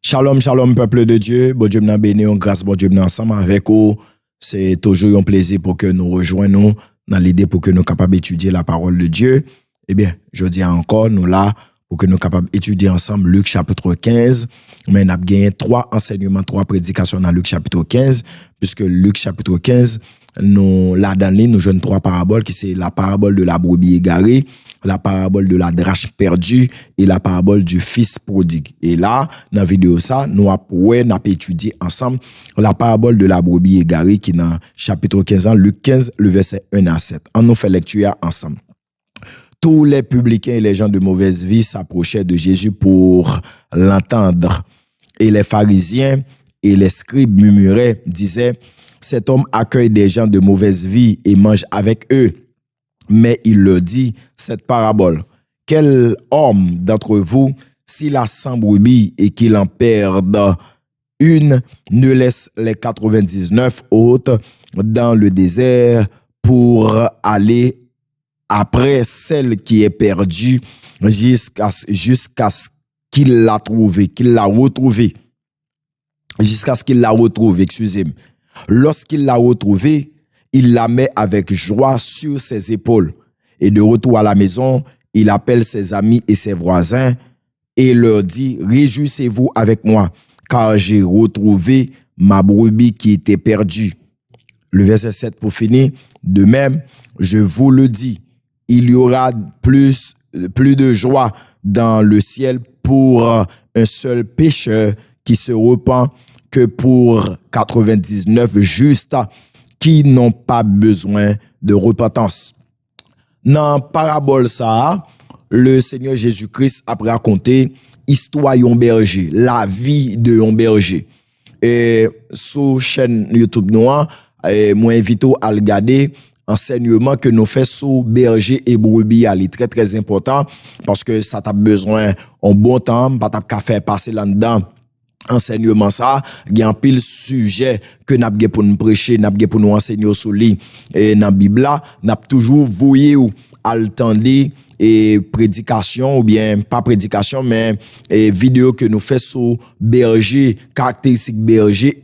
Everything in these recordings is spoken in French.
Shalom, shalom, peuple de Dieu. Bon Dieu m'a béni, grâce, bon Dieu m'a ensemble avec vous. C'est toujours un plaisir pour que nous rejoignons dans l'idée pour que nous capables d'étudier la parole de Dieu. Eh bien, je dis encore, nous là, pour que nous capables d'étudier ensemble Luc chapitre 15. Mais nous avons gagné 3 enseignements, 3 prédications dans Luc chapitre 15, puisque Luc chapitre 15, nous, là, dans l'île, nous jouons 3 paraboles, qui c'est la parabole de la brebis égarée, la parabole de la drachme perdue et la parabole du fils prodigue. Et là, dans la vidéo ça, nous avons étudié ensemble la parabole de la brebis égarée qui est dans chapitre 15, Luc 15, le verset 1 à 7. On nous fait lecture ensemble. Tous les publicains et les gens de mauvaise vie s'approchaient de Jésus pour l'entendre. Et les pharisiens et les scribes murmuraient, disaient, cet homme accueille des gens de mauvaise vie et mange avec eux. Mais il leur dit cette parabole. Quel homme d'entre vous, s'il a 100 brebis et qu'il en perde une, ne laisse les 99 autres dans le désert pour aller après celle qui est perdue jusqu'à ce qu'il l'a trouvée, qu'il l'a retrouvée. Jusqu'à ce qu'il l'a retrouvée, excusez-moi. Lorsqu'il l'a retrouvée, il la met avec joie sur ses épaules. Et de retour à la maison, il appelle ses amis et ses voisins et leur dit, réjouissez-vous avec moi, car j'ai retrouvé ma brebis qui était perdue. Le verset 7 pour finir, de même, je vous le dis, il y aura plus de joie dans le ciel pour un seul pécheur qui se repent que pour 99 justes qui n'ont pas besoin de repentance. Dans parabole ça, le Seigneur Jésus-Christ a raconté histoire d'un berger, la vie de un berger. Et sur chaîne YouTube noire, moi invite à regarder enseignement que nous fait sur berger et brebis, est très très important parce que ça t'a besoin en bon temps, pas t'a faire passer là-dedans. Enseignement ça, il y a un pile sujet que n'a pour nous prêcher, n'a pour nous enseigner sur lui et dans Bible là, n'a toujours voyé ou attendre et prédication ou bien pas prédication mais vidéo que nous fait sur berger, caractéristiques berger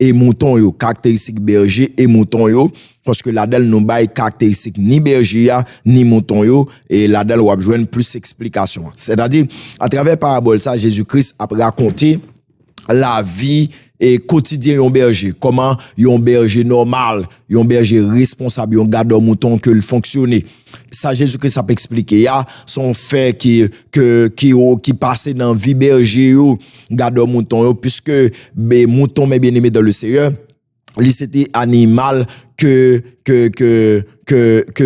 et mouton yo, caractéristiques berger et mouton yo parce que là-dedans nous bail caractéristiques ni berger ni mouton yo et là-dedans on va joindre plus explication. C'est-à-dire à travers parabole ça Jésus-Christ a raconté la vie et quotidien yon berger, comment yon berger normal, yon berger responsable, yon gardeur mouton que le fonctionne. Ça Jésus-Christ a expliqué ya son fait qui passait dans vie berger yo, gardeur mouton yo puisque ben mouton mais bien aimé dans le Seigneur, lui c'était animal que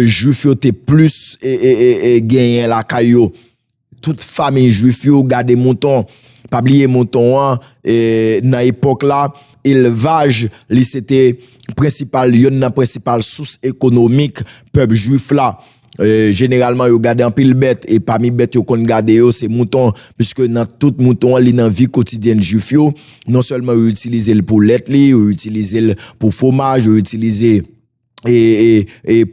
juif yo te plus et gagné la caillou. Toute famille juif yo garder mouton. Pas oublier mouton et dans époque là élevage li c'était principal source économique peuple juif là généralement yo garder en pile bête et parmi bête yo kon garder yo c'est mouton puisque dans tout mouton li dans vie quotidienne juif yo non seulement yo utiliser le pour lait li yo utiliser le pour fromage yo utiliser et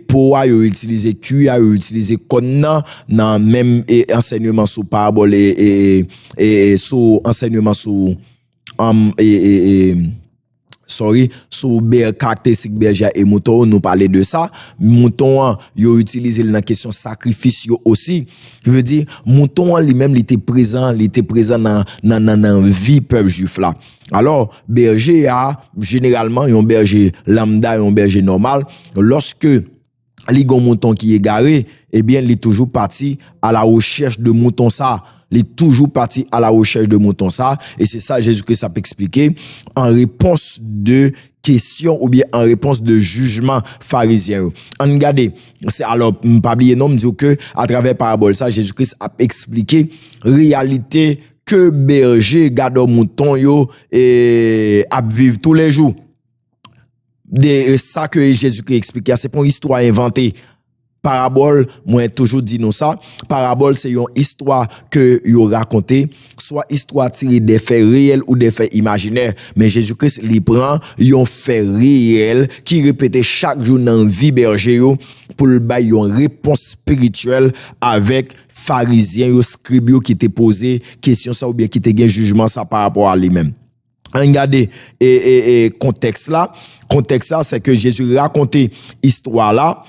pour yo utiliser cuir yo utiliser connant dans même enseignement sur parabole et sur enseignement sur sur caractéristique berger et mouton nous parler de ça mouton yo utiliser dans question sacrifice yo aussi je veux dire mouton lui-même il était présent dans vie peuple juif là alors berger a généralement un berger lambda un berger normal lorsque li gon mouton qui est garé eh bien il est toujours parti à la recherche de mouton ça. Il est toujours parti à la recherche de mouton ça et c'est ça Jésus-Christ a expliqué en réponse de questions ou bien en réponse de jugement pharisien. En regardez, c'est alors pas oublier non me dire que à travers parabole ça Jésus-Christ a expliqué réalité que berger garde mouton yo et a vivre tous les jours. De ça que Jésus-Christ expliqué, c'est pas une histoire inventée. Parabole, moi toujours dit nous ça, parabole c'est une histoire que yo raconté, soit histoire tirée des faits réels ou des faits imaginaires, mais Jésus-Christ il prend un fait réel qui répétait chaque jour dans vie berger yo pour le bailler une réponse spirituelle avec pharisiens, yo scribes yo qui te posé question ça ou bien qui te gen jugement ça par rapport à lui-même. Regardez contexte là c'est que Jésus racontait histoire là,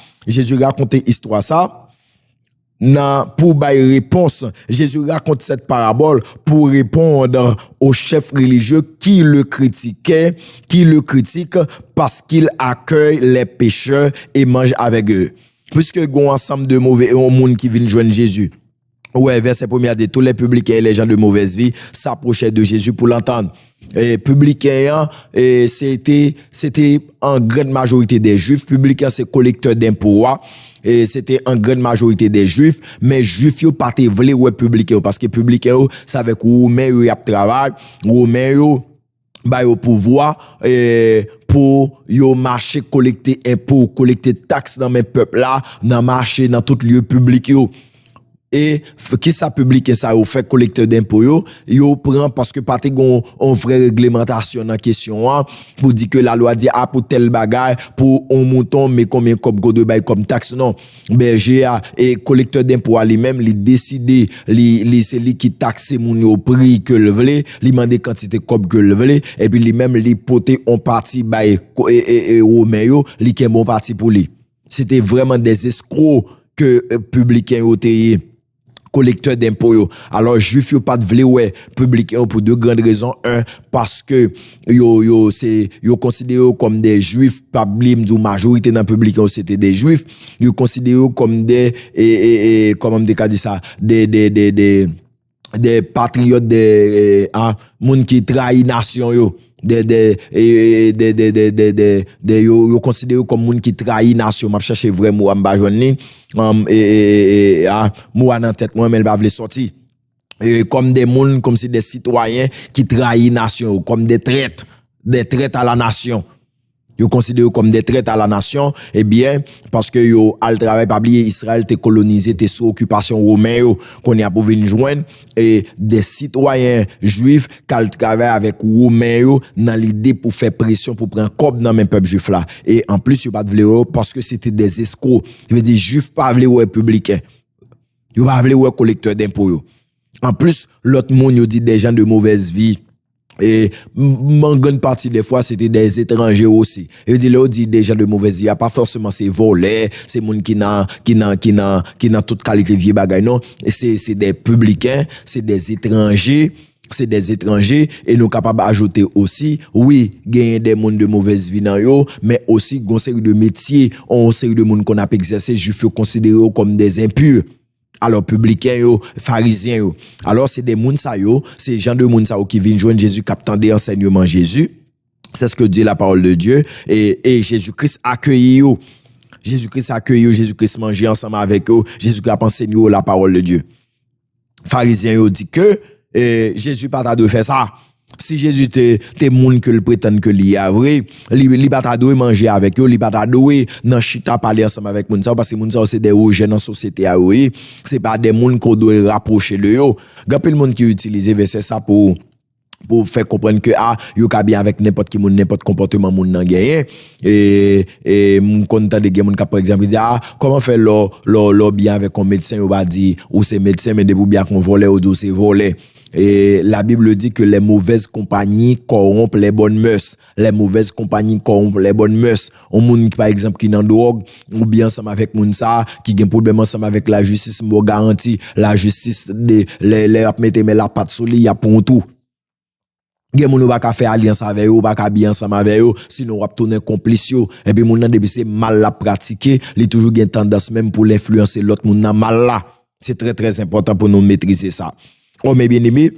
ça pour bailler réponse. Jésus raconte cette parabole pour répondre aux chefs religieux qui le critiquent parce qu'il accueille les pécheurs et mange avec eux. Puisque gon ensemble de mauvais monde qui viennent joindre Jésus. Ouais, verset 1er dit tous les publicains et les gens de mauvaise vie s'approchaient de Jésus pour l'entendre. Et publicains, c'était en grande majorité des juifs. Publicains, c'est collecteurs d'impôts. Et c'était en grande majorité des juifs, mais juifs yo pas te vle ouais publicains parce que publicains savait que romain yo y a travail, romain yo ba yo pouvoir pour yo marcher collecter impôts, collecter taxes dans mes peuples là, dans marché dans tout lieu public yo. Et qui ça public ça au fait collecteur d'impôts yo prend parce que pas gon on vraie réglementation dans question pour dire que la loi dit pour tel bagage pour un mouton mais combien comme de bail comme taxe non berger et collecteur d'impôts lui-même il décider c'est lui qui taxe moun au prix que le veut lui demander quantité comme que le veut et puis lui-même lui poter en partie bail et romain yo lui qui est bon parti pour lui. C'était vraiment des escrocs que publicains ont été collecteur d'impôts. Alors juif yo pas de vle ouais publicain pour deux grandes raisons. Un, parce que yo considéré comme des juifs, pas blim du majorité dans publicain c'était des juifs, yo considéré comme des comment on dit ça, des patriotes des moun qui trahit nation yo. Yo considéré comme moun qui trahit nation. M'a chercher vrai mot m'ba joindre moi en tête moi mais elle va vle sortir comme des moun comme si des citoyens qui trahit nation comme des traîtres à la nation. Yo considéré comme des traîtres à la nation, eh bien, parce que yo, al travail, pas oublier, Israël t'es colonisé, t'es sous occupation romaine, qu'on y a pour venir joindre, et des citoyens juifs, qu'al travail avec romain, dans l'idée pour faire pression, pour prendre cob dans même peuple juif là. Et en plus, yo pas de vle parce que c'était des escrocs. Je veux dire, juifs pas vle républicains. Yo pas vle collecteur d'impôts. En plus, l'autre monde, yo dit des gens de mauvaise vie. Et en grande partie des fois c'était des étrangers aussi. Et dit des gens de mauvaise vie, pas forcément c'est volés, c'est monde qui n'a toute qualité vie bagay non, c'est des publicains, c'est des étrangers et nous capables d'ajouter aussi oui, gagner des monde de mauvaise vie dans yo, mais aussi gon série de métiers, on série de monde qu'on a exercé, je fais considérer comme des impurs. Alors publicains yo, pharisiens yo. Alors c'est des moun sa yo, c'est gens de moun sa yo qui viennent joindre Jésus captant des enseignements Jésus. C'est ce que dit la parole de Dieu et Jésus-Christ accueille yo. Jésus-Christ manger ensemble avec eux, Jésus-Christ enseigne la parole de Dieu. Pharisiens yo dit que Jésus pas ta de faire ça. Si Jésus te moun que le prétend que li a vrai, li pas ta doit manger avec eux, li pas ta doit dans chita parler ensemble avec moun ça parce que moun ça c'est des jeunes dans société a oui, c'est pas des moun qu'on doit rapprocher de yo. Gapel moun qui utilise verset ça pour faire comprendre que yo ka bien avec n'importe qui moun n'importe comportement moun nan gagné et moun content de gen moun ka par exemple dit comment faire lo bien avec un médecin ou va dire ou c'est médecin mais de bien qu'on volait ou c'est volé. Et la Bible dit que les mauvaises compagnies corrompent les bonnes mœurs. Les mauvaises compagnies corrompent les bonnes mœurs. On moun par exemple qui nan drogue ou bien ensemble avec moun ça qui gen problème ensemble avec la justice, mo garanti la justice les mettre mais la patte sous li y a pour tout. Gen moun ba ka faire alliance avec eux, ba ka bien ensemble avec eux, sinon on va tourner complice yo. Et puis moun nan depuis c'est mal la pratiquer, li toujours gen tendance même pour l'influencer l'autre moun nan mal là. C'est très très important pour nous maîtriser ça. Oh, mes bien-aimés,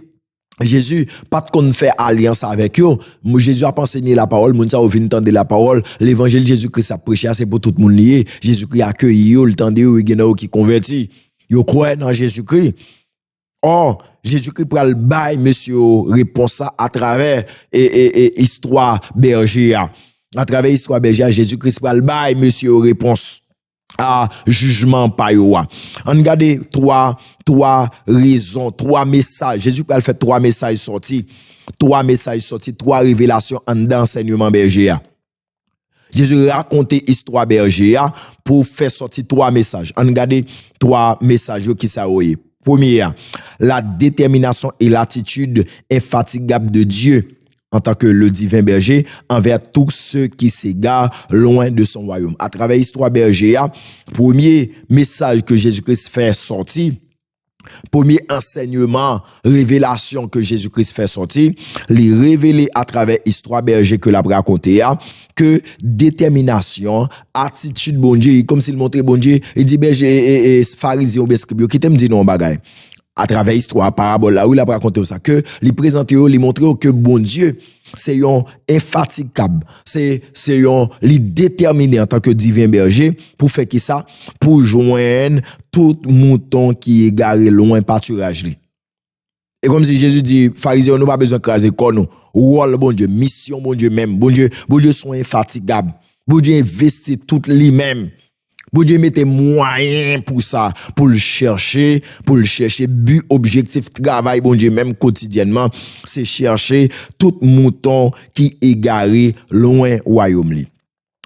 Jésus, pas de qu'on fait alliance avec eux. Jésus a enseigné la parole, moun sa ou vinn tendre la parole. L'évangile Jésus-Christ a prêché, c'est pour tout le monde lié. Jésus-Christ a accueilli eux, le tende eux, il y en a qui converti. Yo croient dans Jésus-Christ. Oh, Jésus-Christ pral bail, monsieur, réponse ça à travers histoire berger. À travers histoire berger, Jésus-Christ pral bail, monsieur, réponse. Jugement pa yo. On regarde trois raisons, trois messages. Jésus a fait trois messages sortis, trois révélations en dans enseignement berger. Jésus racontait histoire berger pour faire sortir 3 messages. On regarde 3 messages qui ça oué. Premier, la détermination et l'attitude infatigable de Dieu en tant que le divin berger envers tous ceux qui s'égarent loin de son royaume. À travers l'histoire berger, premier message que Jésus-Christ fait sortir, premier enseignement, révélation que Jésus-Christ fait sortir, les révéler à travers l'histoire berger que l'a raconté, que détermination, attitude bon Dieu, comme s'il montrait bon Dieu, il dit berger et pharisien ou bescribio, qui t'aime dire non bagay. À travers l'histoire parabole là où il a raconté ça que il présente il montre que bon Dieu c'est un infatigable, c'est un déterminé en tant que divin berger pour faire qui ça, pour joindre tout mouton qui est égaré loin pâturage li. Et comme si Jésus dit pharisiens nous pas besoin craser corps nous, rôle bon Dieu, mission bon Dieu même, bon Dieu sont infatigables. Bon Dieu investit tout lui-même. Bon Dieu mette moyen pour ça, pour le chercher, but, objectif, travail, bon Dieu, même quotidiennement, c'est chercher tout mouton qui égaré loin royaume li.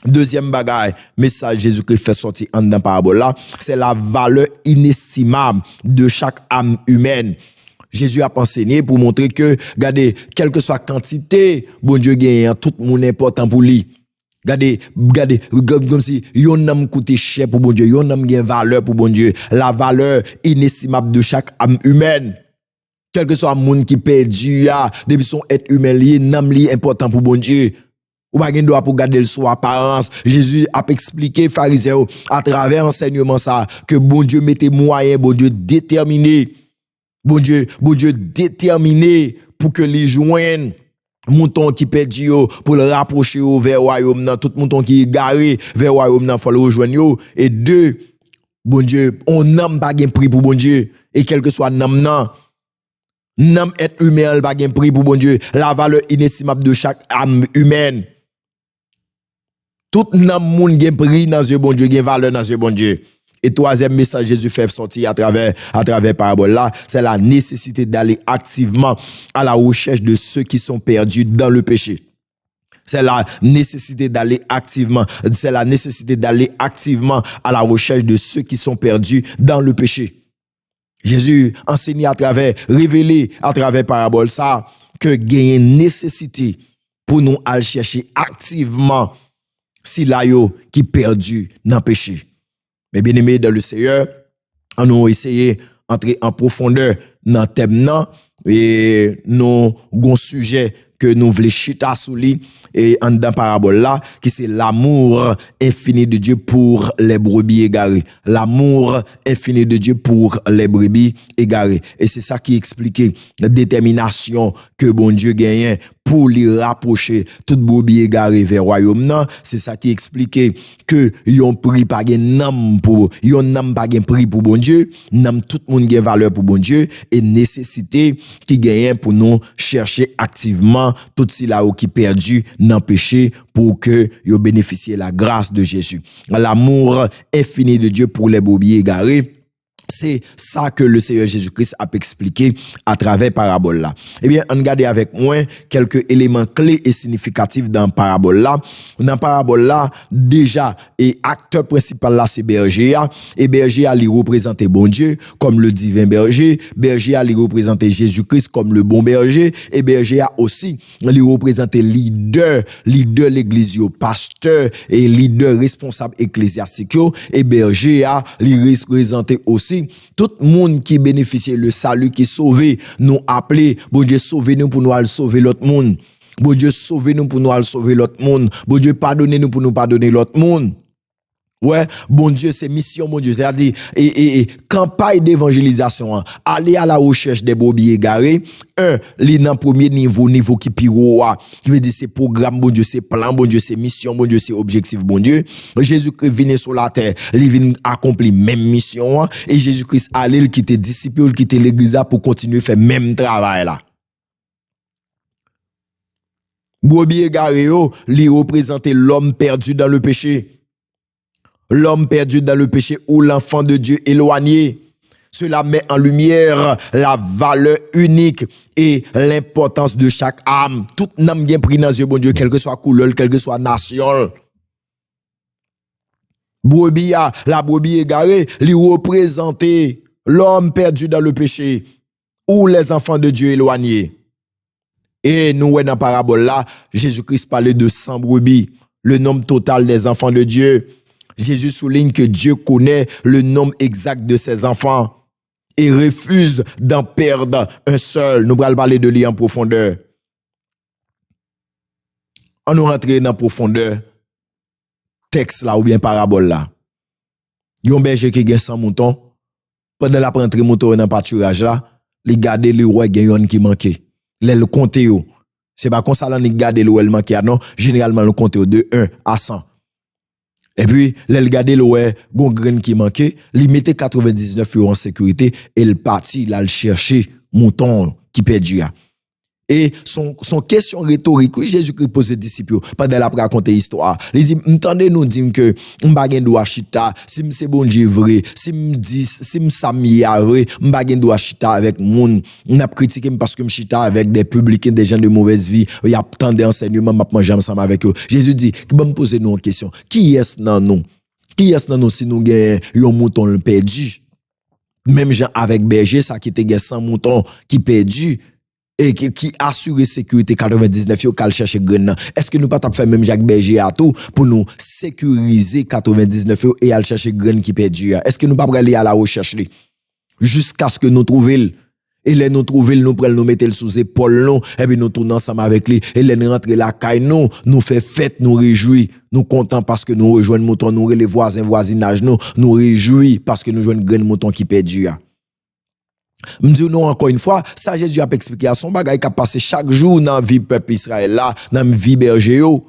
Deuxième bagaille, message Jésus-Christ fait sortir en dans parabole là, c'est la valeur inestimable de chaque âme humaine. Jésus a enseigné pour montrer que, regardez, quelle que soit quantité, bon Dieu gagne, tout le monde est important pour lui. Regardez, comme si yon homme coûte cher pour bon Dieu, yon homme gagne valeur pour bon Dieu, la valeur inestimable de chaque âme humaine. Quel que soit le monde qui perdu, depuis son être humain, l'âme li important pour bon Dieu. Ou pas gen droit pour garder le son apparence. Jésus a expliqué pharisiens à travers enseignement ça que bon Dieu mettait moyen, bon Dieu déterminé. Bon Dieu déterminé pour que les joignent mouton qui perdu pour le rapprocher vers royaume nan, tout mouton qui est garé vers royaume nan faut le rejoindre yo. Et deux, bon Dieu, on n'aime pas gen prix pour bon Dieu et quel que soit nam être humain pas gen prix pour bon Dieu, la valeur inestimable de chaque âme humaine. Tout nam moun gen prix dans yeux bon Dieu, gen valeur dans yeux bon Dieu. Et troisième message Jésus fait sortir à travers parabole là, c'est la nécessité d'aller activement à la recherche de ceux qui sont perdus dans le péché. C'est la nécessité d'aller activement à la recherche de ceux qui sont perdus dans le péché. Jésus enseigne révélé à travers parabole ça que gagne nécessité pour nous aller chercher activement si la yo qui perdu dans le péché. Mais bien aimé dans le Seigneur, on a essayé d'entrer en profondeur dans le thème et nous avons un sujet que nous voulons chita sous lui et en dans parabole là qui c'est l'amour infini de Dieu pour les brebis égarées. L'amour infini de Dieu pour les brebis égarées. Et c'est ça qui explique la détermination que bon Dieu gagne pour les rapprocher tout brebis égaré vers royaume non, c'est ça qui explique que yon prix pas gen nam pour yon nam pas gen prix pour bon Dieu, nam tout monde gen valeur pour bon Dieu et nécessité qui gagne pour nous chercher activement tout si là qui perdu dans péché pour que yo bénéficier la grâce de Jésus. L'amour infini de Dieu pour les brebis égarés. C'est ça que le Seigneur Jésus-Christ a expliqué à travers parabole là. Eh bien, on regarde avec moi quelques éléments clés et significatifs dans parabole là. Dans parabole là, déjà, et acteur principal là, c'est berger. Et berger a lui représenté bon Dieu comme le divin berger. Berger a lui représenté Jésus-Christ comme le bon berger. Et berger a aussi lui représenté leader l'église, pasteur et leader responsable ecclésiastique. Et berger a lui représenté aussi tout le monde qui bénéficie le salut qui sauvé nous appeler bon Dieu sauver nous pour nous aller sauver l'autre monde. Bon Dieu sauver nous pour nous aller sauver l'autre monde. Bon Dieu pardonner nous pour nous pardonner l'autre monde. Ouais, bon Dieu, c'est mission, mon Dieu. C'est-à-dire, campagne d'évangélisation, aller à la recherche des brebis égarés. Les dans premier niveau qui piro, qui veut dire c'est programme, bon Dieu, c'est plan, bon Dieu, c'est mission, bon Dieu, c'est objectif, bon Dieu. Jésus-Christ vient sur la terre, il vient accomplir même mission, et Jésus-Christ allait, il quitter disciple, il quitter l'église pour continuer à faire même travail là. Brebis égaré, lui représenter l'homme perdu dans le péché. L'homme perdu dans le péché ou l'enfant de Dieu éloigné. Cela met en lumière la valeur unique et l'importance de chaque âme. Toute âme bien pris dans Dieu, bon Dieu, quelle que soit couleur, quelle que soit nation. Brebis, la brebis égarée, lui représenter l'homme perdu dans le péché ou les enfants de Dieu éloignés. Et nous, dans la parabole là, Jésus-Christ parlait de 100 brebis, le nombre total des enfants de Dieu. Jésus souligne que Dieu connaît le nombre exact de ses enfants et refuse d'en perdre un seul. Nous allons parler de lui en profondeur. On nous rentre dans la profondeur, texte là ou bien parabole là. Yon berger qui a 100 moutons, pendant la rentrée mouton dans le pâturage là, il garde le roi yon qui manquait. Le compte yo. C'est pas comme ça là il garde le roi manqué non, généralement le compte de 1 à 100. Et puis, le garde le roi gon grain qui manquait, il mettait 99 euros en sécurité et il parti là le chercher mouton qui perdu. Et son question rhétorique, oui, Jésus-Christ pose aux disciples pendant la raconter l'histoire. Il dit, m'entendez nous dire que m'bagen doit chita, si m'se bon Dieu vrai, si m'sami vrai, m'bagen doit chita avec moun, n'a critiqué parce que m'chita avec des publicains, des gens de mauvaise vie, il y a tant d'enseignements, m'a manger ensemble avec eux. Jésus dit, qui va me poser nous une question. Qui est-ce dans nous? Qui est-ce dans nous si nous gagnons un mouton perdu? Même gens avec berger, ça qui te 100 moutons qui perdu. Et qui assure sécurité 99 yo kal chercher grain. Est-ce que nous pas t'a fait même Jacques Berger à tout pour nous sécuriser 99 yo et aller chercher grain qui perdu? Est-ce que nous pas aller à la recherche li jusqu'à ce que nous trouvions et les nous trouver nous prendre nous mettre sous épaule non et puis nous tourner ensemble avec lui et les rentrer la caille nous fait fête nous réjouir nous contents parce que nous rejoignons mouton nous les voisins voisinage nous réjouir parce que nous joignons grain mouton qui perdu. M'dis non encore une fois, ça Jésus a expliqué à son bagay qui a passé chaque jour dans vie peuple Israël là, dans vie berger yo.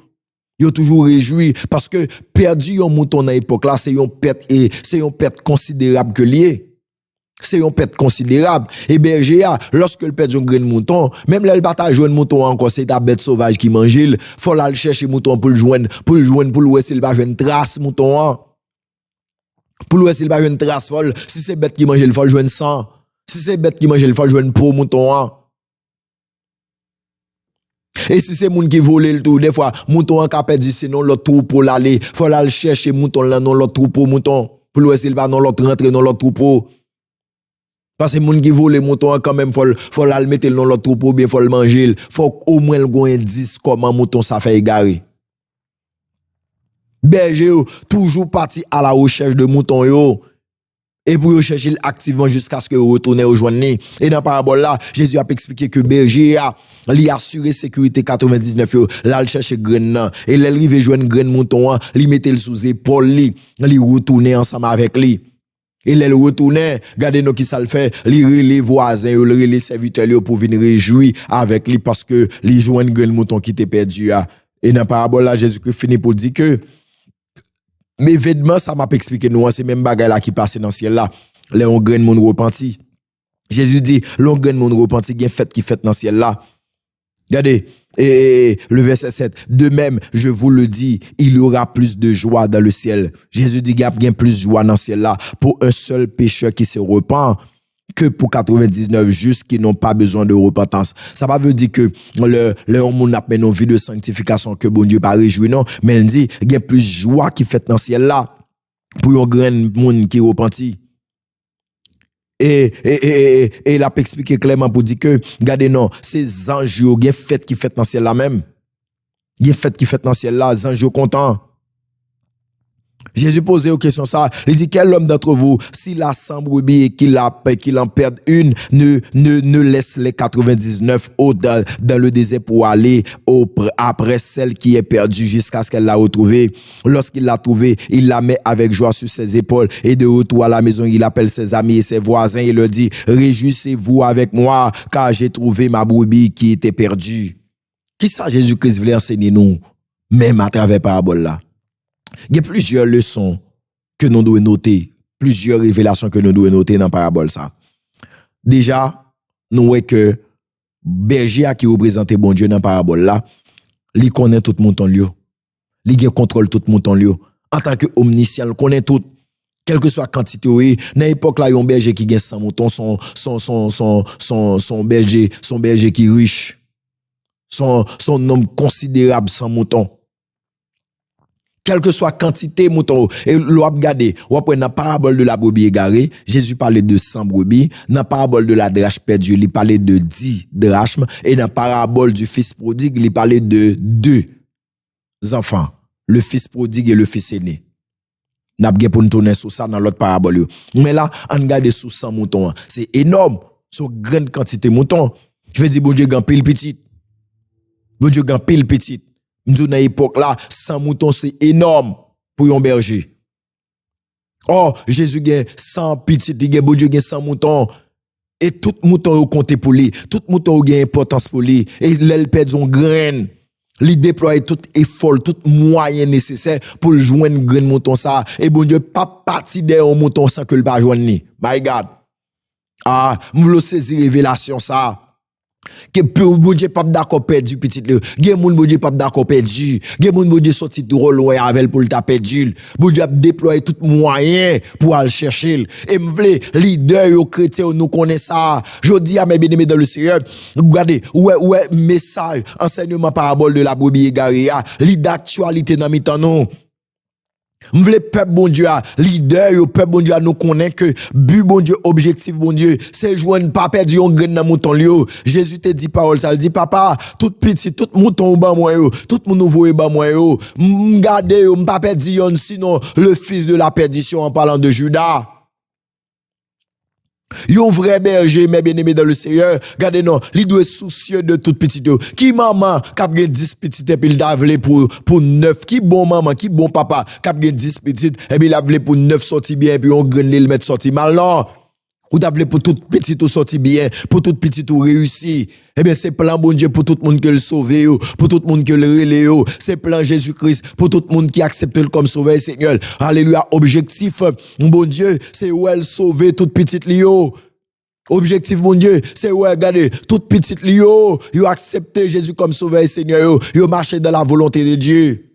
Yo toujours réjoui parce que perdu un mouton dans l'époque là, c'est une perte considérable que lié. C'est une perte considérable. Et berger lorsque le perd un grain de mouton, même là il pas ta joindre mouton encore, c'est ta bête sauvage qui mange il, faut là chercher mouton pour le joindre, pour le s'il va joindre trace mouton. Pour le s'il va joindre trace folle, si c'est bête qui mange il faut le joindre sang. Si c'est bête qui mange, il faut jouer pour mouton. Et si c'est moun qui vole le tout, des fois, mouton en capé dit sinon l'autre troupeau l'aller, faut aller chercher mouton là non l'autre troupeau mouton. Pour le s'il va non l'autre rentrer dans l'autre troupeau. Parce que moun qui vole mouton quand même faut aller mettre dans l'autre troupeau bien faut le manger, faut au moins le gon indice comment mouton ça fait égarer. Berger toujours parti à la recherche de mouton yo. Et pour chercher activement jusqu'à ce que vous retournez au joindre. Et dans la parabole là, Jésus a expliqué que berger a assuré sécurité 99 euros. Là, il cherche grain. Et là, il veut joindre grain mouton, il mettait le sous épaule, il retourner ensemble avec lui. Et là, il retournait, regardez nous qui ça le fait, il les voisins, il les serviteurs pour venir réjouir avec lui parce que il joindre grain mouton qui était perdu. Et dans la parabole là, Jésus-Christ finit pour dire que mais vêtements, ça m'a expliqué nous, c'est même bagay là qui passe dans le ciel là. Les on grain monde repenti. Jésus dit, l'on grain monde repenti, gen fête qui fête dans le ciel là. Regardez, et le verset 7. De même, je vous le dis, il y aura plus de joie dans le ciel. Jésus dit, il y a bien plus de joie dans le ciel là pour un seul pécheur qui se repent que pour 99 justes qui n'ont pas besoin de repentance. Ça va veut dire que le monde a mené une vie de sanctification que bon Dieu pas réjoui non, mais il dit il y a plus de joie qui fait dans le ciel là pour un grand monde qui repenti. Et il a expliqué clairement pour dire que regardez non, ces anges il y a fête qui fait dans le ciel là même. Il y a fête qui fait dans le ciel là, les anges contents. Jésus posait aux questions ça. Il dit, quel homme d'entre vous, s'il a 100 brebis et qu'il en perd une, ne laisse les 99 autres dans le désert pour aller après celle qui est perdue jusqu'à ce qu'elle l'a retrouvée. Lorsqu'il l'a trouvée, il la met avec joie sur ses épaules et de retour à la maison, il appelle ses amis et ses voisins et leur dit, réjouissez-vous avec moi car j'ai trouvé ma brebis qui était perdue. Qui ça Jésus-Christ voulait enseigner nous, même à travers parabole là? Il y a plusieurs leçons que nous devons noter, plusieurs révélations que nous devons noter dans la parabole ça. Déjà, nous voyons que berger qui représente bon Dieu dans la parabole là, il connaît tout mouton lui. Il contrôle tout mouton lui. En tant que omniscient, il connaît tout. Quelle que soit la quantité, dans l'époque là, il y a un berger qui gagne 100 moutons, son berger qui est riche. Son homme considérable 100 moutons. Quelle que soit quantité mouton, et l'on regarder, on prend la parabole de la brebis égarée, Jésus parlait de 100 brebis, dans la parabole de la drachme perdue, il parlait de 10 drachmes, et dans la parabole du fils prodigue, il parlait de 2 enfants, le fils prodigue et le fils aîné. N'a pas pour nous tourner sur ça dans l'autre parabole. Mais là, on regarde sous 100 moutons, c'est énorme, sur grande quantité de moutons. Je veux dire, bon Dieu, gan pile petit. Bon Dieu, gan pile petit. Nous dans l'époque là, 100 moutons c'est énorme pour un berger. Oh, Jésus a 100 petits, bon Dieu a 100 moutons. Et tout mouton est compté pour lui. Tout mouton a importance pour lui. Et l'elle perd son graine. Il déploie tout effort, tout moyen nécessaire pour joindre grain mouton ça. Et bon Dieu, pas parti d'un mouton sans que le pas joindre ni. My God. Ah, m'vlo saisir révélation ça. Que bon Dieu pas d'accord perdu petit le. Gen moun bon Dieu pas d'accord perdu. Gen moun bon Dieu sorti trop loin avec pour le ta perdu. Bon Dieu a déployé tout moyen pour aller chercher. Et m'vle leader yo chrétien nous connaît ça. Jodi a mes bien-aimés dans le Seigneur. Regardez ouais message enseignement parabole de la brebis égarée li d'actualité dans mi-temps nous. M'vle peuple bon Dieu leader yo peuple bon Dieu nous connaît que but bon Dieu objectif bon Dieu c'est joindre pas perdre un grain dans mouton yo. Jésus te dit parole ça dit papa tout petit tout mouton ba moi yo tout mon nouveau ba moi yo m'garder yo m'pas perdre yon sinon le fils de la perdition en parlant de Judas. Yon vrai berger, mes bien-aimés dans le Seigneur, regardez non, il doit être soucieux de toute petite. Qui maman, qui a 10 petites et puis il a voulu pour 9. Qui bon maman, qui bon papa, qui a 10 petites et puis il a voulu pour 9 sorti bien et puis on graine le mettre sorti mal non. Ou t'as voulu pour toute petite ou sorti bien, pour toute petite ou réussi. Eh bien, c'est plan bon Dieu pour tout le monde que le sauve, pour tout le monde que le relève, c'est plan Jésus-Christ pour tout le monde qui accepte le comme sauveur et Seigneur. Alléluia. Objectif, bon Dieu, c'est où elle sauver toute petite lio. Objectif, mon Dieu, c'est où regardez, toute petite lio, yo accepté Jésus comme sauveur et Seigneur, yo marché dans la volonté de Dieu.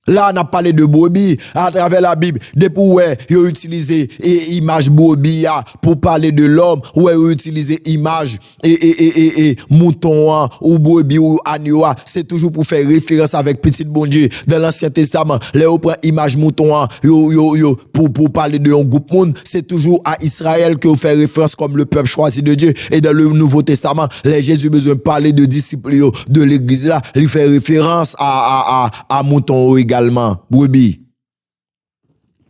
Là, on a parlé de brebis à travers la Bible. Depuis où ils ont utilisé image brebis pour parler de l'homme, où ils ont utilisé image et mouton ou brebis ou agneau, c'est toujours pour faire référence avec petit bon Dieu. Dans l'Ancien Testament, les on prend image mouton pour parler de un groupe monde, c'est toujours à Israël que on fait référence comme le peuple choisi de Dieu. Et dans le Nouveau Testament, les Jésus besoin de parler de disciples de l'église là, il fait référence à mouton également. Brebis.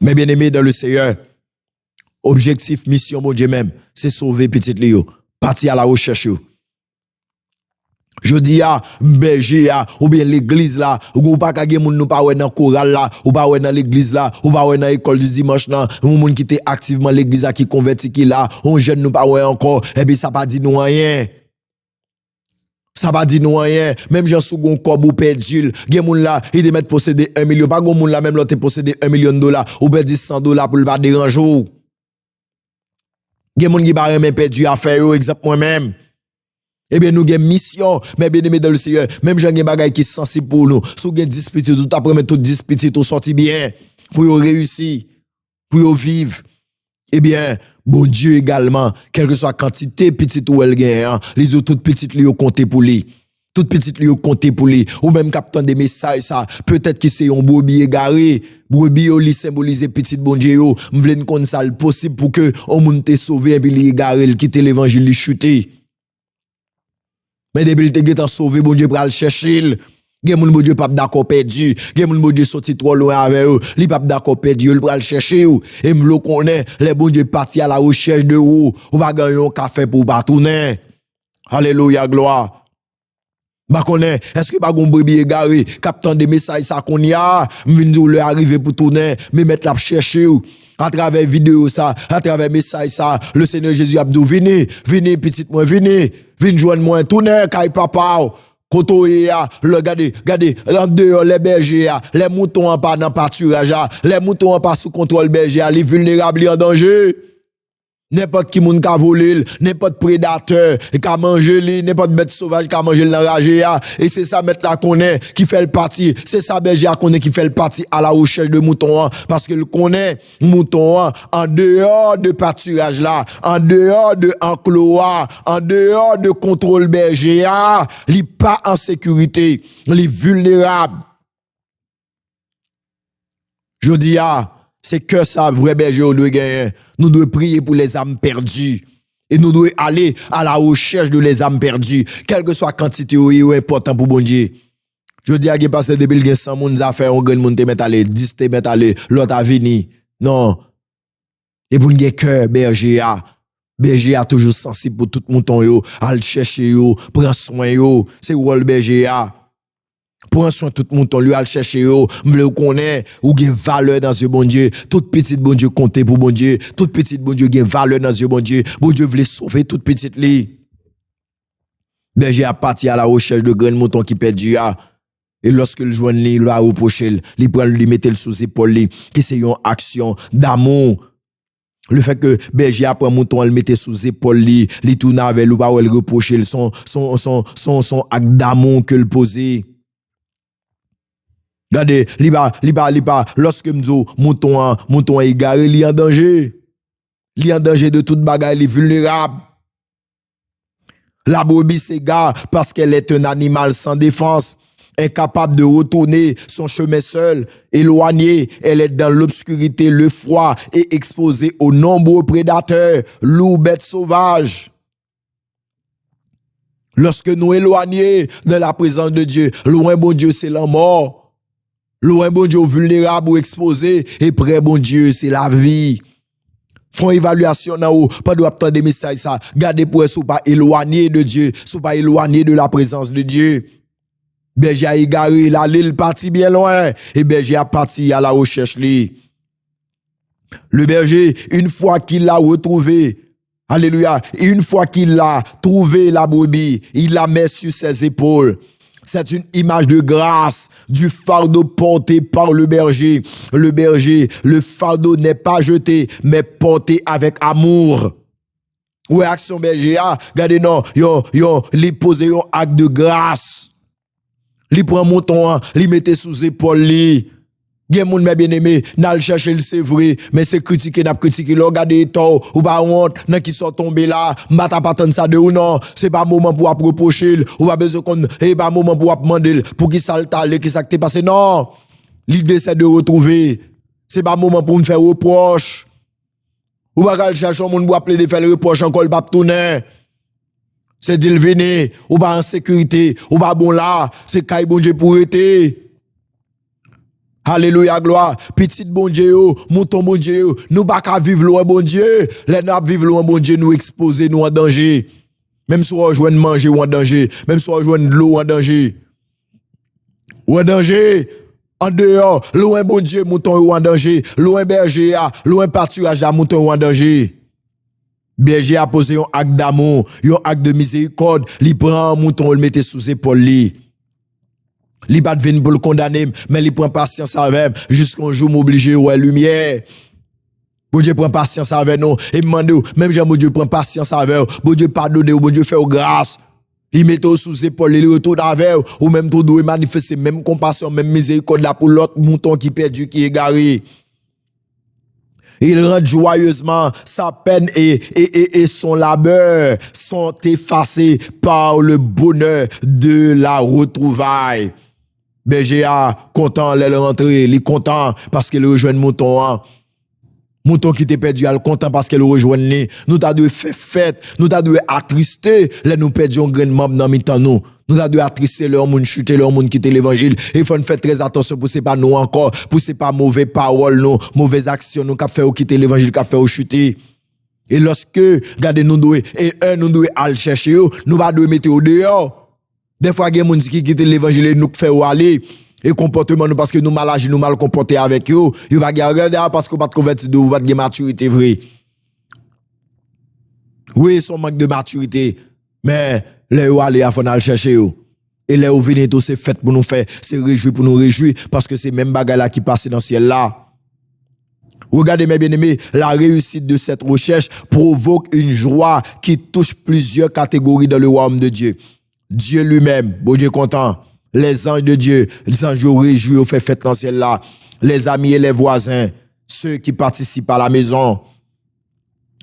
Mais bien aimé dans le Seigneur, objectif, mission, mon Dieu même, c'est sauver petit Léo, partir à la recherche. Je dis à berger ou bien l'église là, ou pas kage moun nou pa wè dans chorale là, ou pas wè dans l'église là, ou pas wè dans l'école du dimanche là, ou moun qui était activement l'église là qui converti qui là, on jeune nous pas wè encore, et puis ça pas dit nous rien. Ça va dire nous rien, même Jean Sougon Kob ou perdu, gen moun là, il de mettre posséder 1 million, pas gon moun là même l'autre posséder 1 million de dollars ou perdu 100 dollars pour le pas déranger. Gen moun qui ba même perdu à faire exemple moi même. Eh bien nous gen mission, mais bien aimé dans le Seigneur, même Jean gen bagay qui sensible pour nous. Sou gen 10 petits tout après mettre tout 10 petits tout sorti bien pour yo réussir, pour yo vivre. Eh bien, bon Dieu également, quelle que soit la quantité petite ou elle gagne, les autres toutes petites lui ont compté pour lui. Toutes petites lui ont compté pour lui. Ou même captant des messages ça, peut-être que c'est un brebis égaré, brebis li symboliser petite bon Dieu yo, m'vle kon ça possible pour que on moun te sauver et puis li égaré, quitter l'évangile, li chuter. Mais depuis te get sauvé, bon Dieu pral chercher. Gen moun bon Dieu pas d'accord perdu, gen moun bon Dieu sorti trop loin avec eux, li pas d'accord perdu, il pral chercher ou et m'lo connaît, les bon Dieu parti à la recherche de ou pas gagner un café pour pas tourner. Alléluia gloire. Ba connaît, est-ce que pas gon brebis égaré, captant des messages ça qu'on y a, m'vinn dou le arriver pour tourner, me mettre la chercher ou à travers vidéo ça, à travers message ça, le Seigneur Jésus a dit venez petite moi venez joindre moi tourner kay papa. Koto ya, regardez, en dehors les bergers, les moutons en pas dans pâturage, les moutons en pas sous contrôle berger, les vulnérables en danger. N'importe qui moun ka voler, n'importe prédateur ka manger, n'importe bête sauvage ka manger l'enragé et c'est ça mettre la connaît qui fait le parti, c'est ça berger connaît qui fait le parti à la recherche de mouton parce que le connaît mouton en dehors de pâturage là, en dehors de enclos, en dehors de contrôle berger, li pas en sécurité, li vulnérable. Je dis, c'est que ça, vrai berger, on doit gagner. Nous devons prier pour les âmes perdues. Et nous devons aller à la recherche de les âmes perdues. Quelle que soit la quantité ou important pour bon Dieu. Je dis à qui passe depuis le 100 moun a fait, on gagne moun te met aller, 10 te met aller, l'autre a vini. Non. Et pour nous cœur, berger a toujours sensible pour tout mouton yo, al chercher yo, prend soin yo, c'est rôle berger a. Prends soin tout mouton lui al chercher yo, m'vle connaît ou gen valeur dans yeux bon Dieu, toute petite bon Dieu compter pour bon Dieu, toute petite bon Dieu gen valeur dans yeux bon Dieu veut sauver toute petite li. Berger a parti à la recherche de grands moutons qui perdu a. Et lorsque le joint li, il va reprocher, il prend lui mettre le sous épaule li, qui c'est une action d'amour. Le fait que berger après mouton le mettait sous épaule li tourne avec lui pas le reprocher son acte d'amour que le poser. Regardez, li ba lorsque m'dou mouton égaré, li en danger. Li en danger de toute bagaille, li vulnérable. La brebis s'égare parce qu'elle est un animal sans défense, incapable de retourner son chemin seul, éloignée, elle est dans l'obscurité, le froid et exposée aux nombreux prédateurs, loups, bêtes sauvages. Lorsque nous éloignés de la présence de Dieu, loin bon Dieu c'est la mort. Loin bon Dieu vulnérable ou exposé, et près bon Dieu c'est la vie. Font évaluation dans haut, pas de attendre des messages ça. Gardez pour être pas éloigné de Dieu, sous pas éloigné de la présence de Dieu. Berger a égaré, là, l'île parti bien loin, et berger a parti à la recherche li. Le berger, une fois qu'il l'a retrouvé, alléluia, une fois qu'il a trouvé la brebis, il la met sur ses épaules. C'est une image de grâce du fardeau porté par le berger. Le berger, le fardeau n'est pas jeté, mais porté avec amour. Ouais, action berger, regardez non, li pose un acte de grâce. Li prend mouton, li mette sous épaule li. Gen moun mè bien aimé, n'al chercher le c'est vrai, mais c'est critiquer n'a critiquer le regarder tort ou pas honte, nan qui sont tombé là, m'ta pas attendre ça de ou non, c'est pas moment pour approcher ou pas besoin qu'on pas moment pour demander pour qui ça le qui ça t'est passé non. L'idée c'est de retrouver. C'est pas moment pour me faire reproche. Ou pas chercher un monde pour appeler de faire le reproche encore le pas tourner. C'est d'il venir, ou pas en sécurité, ou pas bon là, c'est caille bon Dieu pour être. Alléluia, gloire. Petite bon Dieu, mouton bon Dieu, nous pas qu'à vivre loin bon Dieu. Les n'a vivre loin bon Dieu, nous exposer, nous en danger. Même si on rejoint manger ou en danger. Même si on rejoint de l'eau en danger. Ou en danger. En dehors, loin bon Dieu, mouton ou en danger. Loin berger, loin pâturage, mouton ou en danger. Berger a posé un acte d'amour, un acte de miséricorde. Li prend un mouton, le mette sous épaule li. Li pas vinn pour le condamner, mais li prend patience avec jusqu'un jour m'oblige ouais lumière. Bon Dieu prend patience avec nous et demande même Jean bon Dieu prend patience avec bon Dieu pardonne ou bon Dieu fait grâce. Il met sous épaule, il retourne avec ou même tout doit manifester même compassion, même miséricorde là pour l'autre mouton qui perdu qui est égaré. Il rend joyeusement sa peine et son labeur sont effacés par le bonheur de la retrouvaille. Berger a content de rentrer, il est content parce qu'il rejoint mouton. Mouton qui t'est perdu, il est content parce qu'il rejoint ni. Nous t'a dû faire fête, nous t'a dû attrister, là nous perdions un grand membre dans mi-temps nous. Nous t'a dû attrister leur monde chuter, leur monde quitter l'évangile. Il faut faire très attention pour c'est pas nous encore, pour c'est pas mauvaise parole nous, mauvaise action nous qu'a fait quitter l'évangile, qu'a fait chuter. Et lorsque regardez nous doit aller chercher nous pas doit mettre au dehors. Des fois, il y a des gens qui quittent l'évangile et nous fait aller. Et comportement, nous, parce que nous mal agi, nous mal comportés avec eux. Ils va regarder parce qu'on pas de converti de ou pas de maturité vrai. Oui, son manque de maturité. Mais, les ou aller à fond aller chercher eux. Et les ou venir tout c'est fait pour nous faire, c'est réjouir pour nous réjouir parce que c'est même bagarre là qui passe dans le ciel là. Regardez mes bien-aimés, la réussite de cette recherche provoque une joie qui touche plusieurs catégories dans le royaume de Dieu. Dieu lui-même, bon Dieu content. Les anges de Dieu, les anges réjouis au fait fête dans le ciel là. Les amis et les voisins, ceux qui participent à la maison.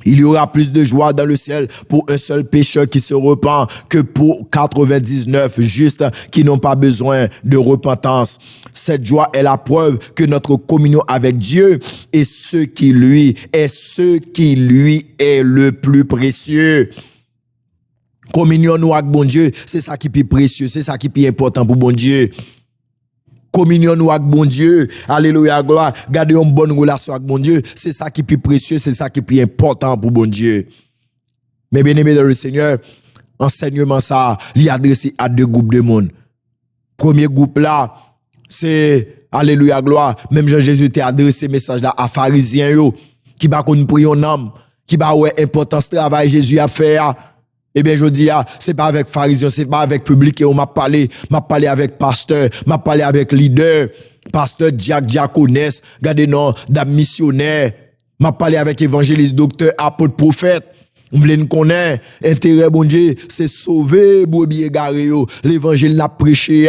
Il y aura plus de joie dans le ciel pour un seul pécheur qui se repent que pour 99 justes qui n'ont pas besoin de repentance. Cette joie est la preuve que notre communion avec Dieu est ce qui lui est le plus précieux. Communion nous avec bon Dieu, c'est ça qui est plus précieux, c'est ça qui est plus important pour bon Dieu. Communion nous avec bon Dieu, alléluia, gloire, garder une bonne relation avec bon Dieu, c'est ça qui est plus précieux, c'est ça qui est plus important pour bon Dieu. Mais bien aimé dans le Seigneur, enseignement ça, il est adressé à deux groupes de monde. Premier groupe là, c'est, alléluia, gloire, même Jean-Jésus t'a adressé message là à pharisiens yo, qui va qu'on prie en âme, qui va ouais importance travail Jésus a fait. Eh bien, je dis, c'est pas avec pharisiens, c'est pas avec public et on m'a parlé avec pasteur, m'a parlé avec leader, pasteur diaconesse, regardez non, d'un missionnaire, m'a parlé avec évangéliste, docteur, apôtre, prophète. On voulait nous connaître, intérêt bon Dieu, c'est sauver brebis égaré yo. L'évangile n'a prêché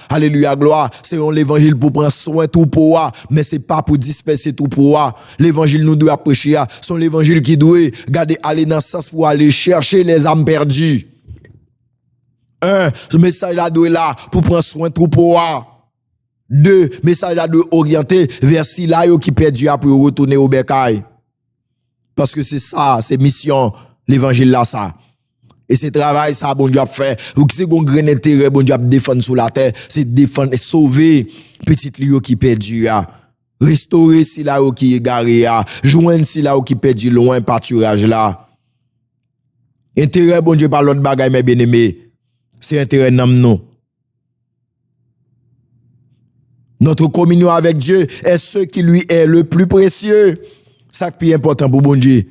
alléluia gloire, c'est l'évangile pour prendre soin tout pour mais c'est pas pour disperser tout pour l'évangile nous doit prêcher c'est l'évangile qui doit garder aller dans le sens pour aller chercher les âmes perdues. Ce message là doit là pour prendre soin tout pour deux, message là doit orienter vers si là yo qui perdu pour retourner au bercail. Parce que c'est ça, c'est mission, l'évangile là, ça. Et c'est travail, ça, bon Dieu a fait. Ou qui c'est qu'on grain intérêt, bon Dieu a défendre sous la terre, c'est défendre et sauver petit lieu qui perdu, restaurer si là où qui est garé, joindre si là où qui perdu loin, pâturage là. Intérêt, bon Dieu, par l'autre bagaille, mes bien-aimés, c'est intérêt nam non. Notre communion avec Dieu est ce qui lui est le plus précieux. Ça qui est important pour bon Dieu,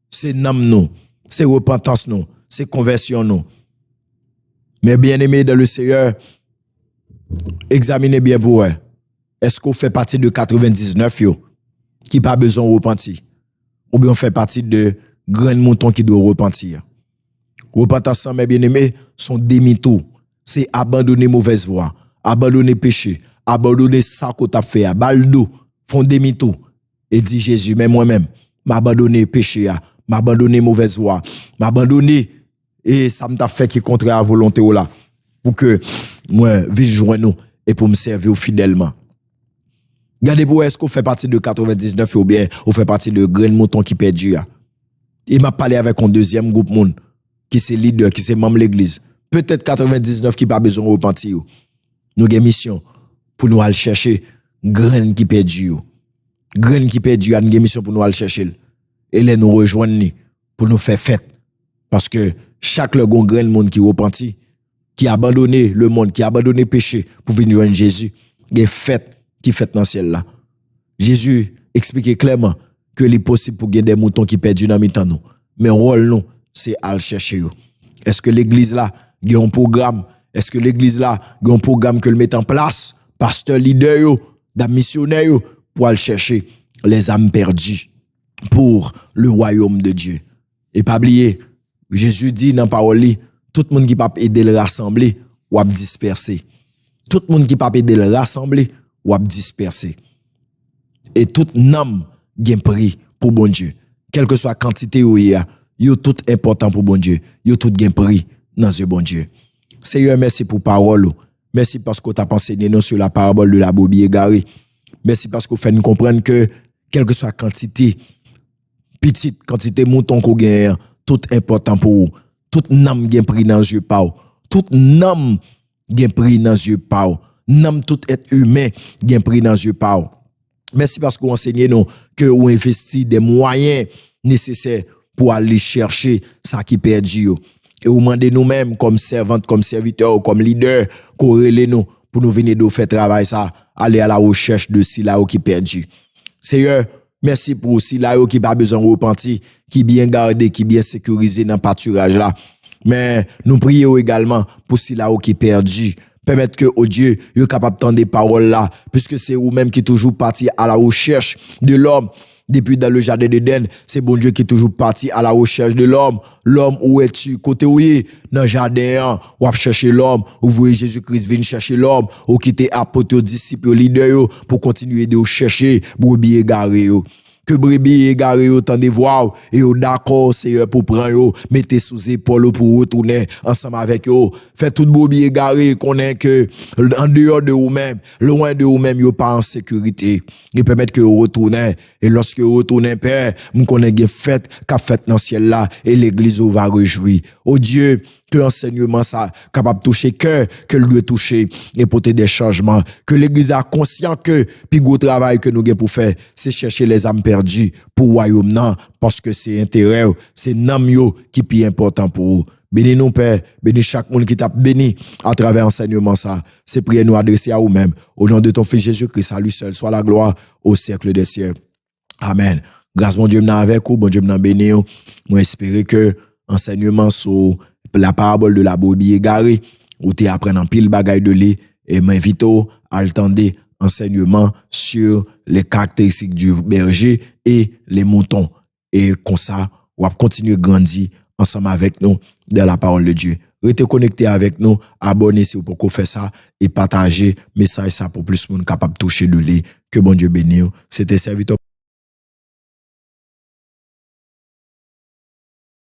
c'est nam nous, c'est repentance nous, c'est conversion nous. Mais bien aimé dans le Seigneur, examinez bien pour eux. Est-ce qu'on fait partie de 99 yo qui pas besoin de repentir, ou bien on fait partie de grands moutons qui doivent repentir. Repentance, mes bien aimés, sont demi-tour. C'est abandonner mauvaise voie, abandonner péché, abandonner ça qu'on t'a fait, baldo, font demi-tour. Et dit Jésus, mais moi-même, m'abandonner péché, m'abandonner mauvaise voie, m'abandonner, et ça m'a fait qui est contraire à la volonté là, pour que moi, vive joindre nous, et pour me servir fidèlement. Regardez pour est-ce qu'on fait partie de 99 ou bien on fait partie de grain mouton qui perdu. Il m'a parlé avec un deuxième groupe monde, qui c'est leader, qui c'est membre de l'église. Peut-être 99 qui pas besoin de repentir. Nous avons une mission pour nous aller chercher grain qui perdu. Grain qui perdu, a une mission pour nous aller chercher. Et les nous rejoindre pour nous faire fête. Parce que chaque grain de monde qui repentit, qui a abandonné le monde, qui a abandonné le péché pour venir joindre Jésus, il y a une fête qui fait dans le ciel là. Jésus expliquait clairement que il est possible pour gagner des moutons qui perdus dans mi-temps nous. Mais rôle nous, c'est aller chercher. Est-ce que l'église là, il y a un programme? Est-ce que l'église là, il y a un programme que le met en place? Pasteur, leader, missionnaire, pour aller chercher les âmes perdues pour le royaume de Dieu. Et pas oublier, Jésus dit dans la parole, tout le monde qui peut aider le rassembler, ou à disperser. Tout le monde qui peut aider le rassembler, ou à disperser. Et tout âme gagne prix pour bon Dieu. Quelle que soit la quantité où il y a, tout important pour bon Dieu. Yo tout gagne prix dans ce bon Dieu. Seigneur, merci pour parole. Merci parce que tu as enseigné nous sur la parabole de la brebis égarée. Merci parce que vous fait nous comprendre que quelle que soit la quantité, petite quantité mouton qu'on gagne, tout important pour vous. Tout âme gagne prix dans yeux pa. Tout âme gagne prix dans yeux pa. N'am tout être humain gagne prix dans yeux pa. Merci parce que vous enseignez nous que vous investissez des moyens nécessaires pour aller chercher ça qui perdu. Et vous demandez nous-mêmes comme servante, comme serviteur, comme leader, corrélez nous pour nous venir de faire travail ça, aller à la recherche de Silao qui perdu. Seigneur, merci pour Silao qui pas besoin de repentir, qui bien gardé, qui bien sécurisé dans le pâturage là. Mais nous prions également pour Silao qui perdu. Permettre que, oh Dieu, vous capable d'entendre des paroles là, puisque c'est vous-même qui toujours parti à la recherche de l'homme. Depuis dans le jardin d'Éden, c'est bon Dieu qui est toujours parti à la recherche de l'homme. L'homme, où es-tu? Côté où est dans le jardin, ou à chercher l'homme, où voyez Jésus-Christ venir chercher l'homme, ou quitter apôtres, disciples, leaders, pour continuer de chercher, brebis égarés. que brebis égaré autant de voix et au d'accord Seigneur pour prendre yo mettez sous épaule pour retourner ensemble avec eux fait tout brebis égaré connaît que en dehors de vous-même loin de vous-même yo pas en sécurité et permettre que vous retournez et lorsque vous retournez Père nous connaît une fête qu'a fait dans ciel là et l'église va réjouir oh Dieu que enseignement ça capable de toucher cœur que lui toucher et porter des changements que l'église a conscient que puis gros travail que nous avons pour faire c'est chercher les âmes perdues pour royaume non parce que c'est intérêt c'est nam yo qui plus important pour vous. Bénis nous Père, bénis chaque monde qui t'a béni à travers enseignement ça. C'est prier nous adresser à vous-même au nom de ton fils Jésus-Christ à lui seul soit la gloire au siècle des siècles. Amen. Grâce mon Dieu m'en avec vous, bon Dieu m'en béni. Moi espérer que enseignement sur la parabole de la brebis égarée ou t'es apprendre en pile bagaille de lui et m'invite à attendre enseignement sur les caractéristiques du berger et les moutons et comme ça on va continuer à grandir ensemble avec nous dans la parole de Dieu. Restez connectés avec nous, abonnez-vous pour qu'on fait ça et partagez message ça pour plus de monde capable de toucher de lui. Que bon Dieu bénisse. C'était serviteur